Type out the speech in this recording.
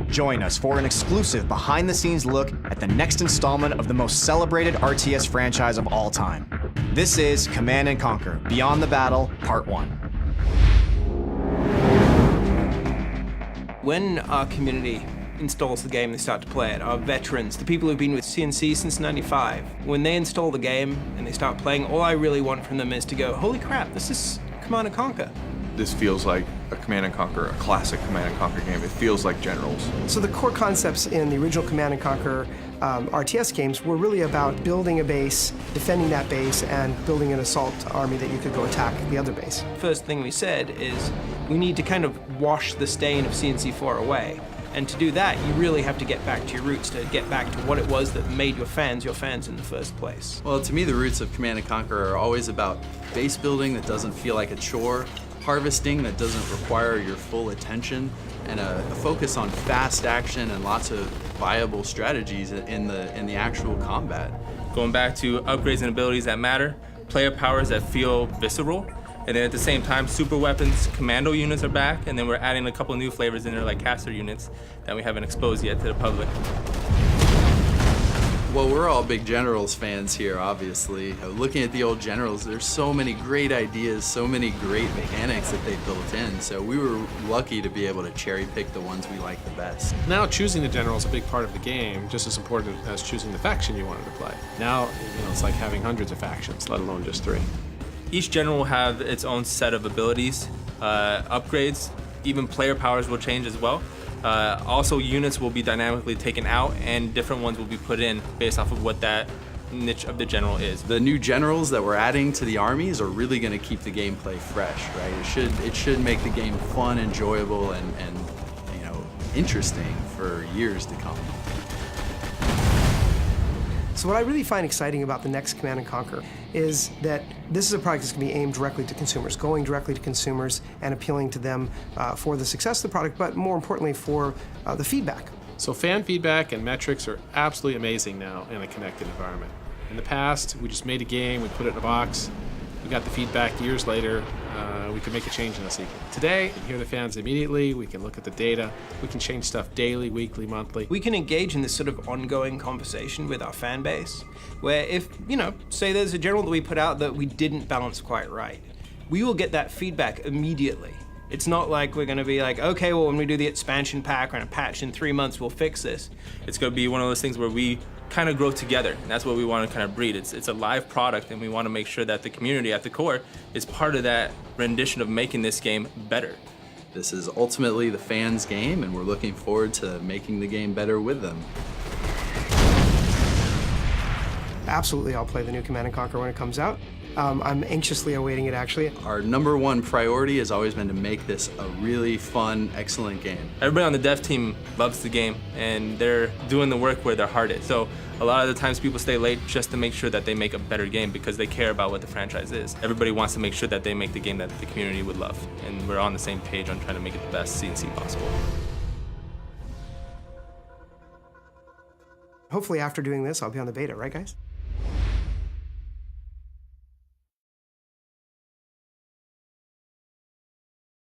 Join us for an exclusive behind-the-scenes look at the next installment of the most celebrated RTS franchise of all time. This is Command & Conquer: Beyond the Battle, Part 1. When our community installs the game, they start to play it, our veterans, the people who've been with CNC since '95, when they install the game and they start playing, all I really want from them is to go, holy crap, this is Command & Conquer. This feels like a Command & Conquer, a classic Command & Conquer game. It feels like Generals. So the core concepts in the original Command & Conquer RTS games were really about building a base, defending that base, and building an assault army that you could go attack the other base. First thing we said is we need to kind of wash the stain of CNC4 away. And to do that, you really have to get back to your roots, to get back to what it was that made your fans in the first place. Well, to me, the roots of Command & Conquer are always about base building that doesn't feel like a chore, harvesting that doesn't require your full attention, and a focus on fast action and lots of viable strategies in the actual combat. Going back to upgrades and abilities that matter, player powers that feel visceral, and then at the same time, super weapons, commando units are back, and then we're adding a couple new flavors in there like caster units that we haven't exposed yet to the public. Well, we're all big Generals fans here, obviously. Looking at the old Generals, there's so many great ideas, so many great mechanics that they built in, so we were lucky to be able to cherry pick the ones we like the best. Now choosing the general is a big part of the game, just as important as choosing the faction you wanted to play. Now, it's like having hundreds of factions, let alone just 3. Each general will have its own set of abilities, upgrades, even player powers will change as well. Also, units will be dynamically taken out and different ones will be put in based off of what that niche of the general is. The new generals that we're adding to the armies are really going to keep the gameplay fresh, right? It should make the game fun, enjoyable, and interesting for years to come. So what I really find exciting about the next Command & Conquer is that this is a product that's going to be aimed directly to consumers, going directly to consumers and appealing to them for the success of the product, but more importantly for the feedback. So fan feedback and metrics are absolutely amazing now in a connected environment. In the past, we just made a game, we put it in a box, we got the feedback years later, we could make a change in a sequel. Today, we can hear the fans immediately, we can look at the data, we can change stuff daily, weekly, monthly. We can engage in this sort of ongoing conversation with our fan base, where if, say there's a general that we put out that we didn't balance quite right, we will get that feedback immediately. It's not like we're going to be like, okay, well, when we do the expansion pack or in a patch in 3 months, we'll fix this. It's going to be one of those things where we kind of grow together, and that's what we want to kind of breed. It's a live product, and we want to make sure that the community at the core is part of that rendition of making this game better. This is ultimately the fans' game, and we're looking forward to making the game better with them. Absolutely, I'll play the new Command & Conquer when it comes out. I'm anxiously awaiting it, actually. Our #1 priority has always been to make this a really fun, excellent game. Everybody on the dev team loves the game, and they're doing the work where their heart is. So a lot of the times people stay late just to make sure that they make a better game because they care about what the franchise is. Everybody wants to make sure that they make the game that the community would love, and we're on the same page on trying to make it the best CNC possible. Hopefully after doing this, I'll be on the beta, right guys?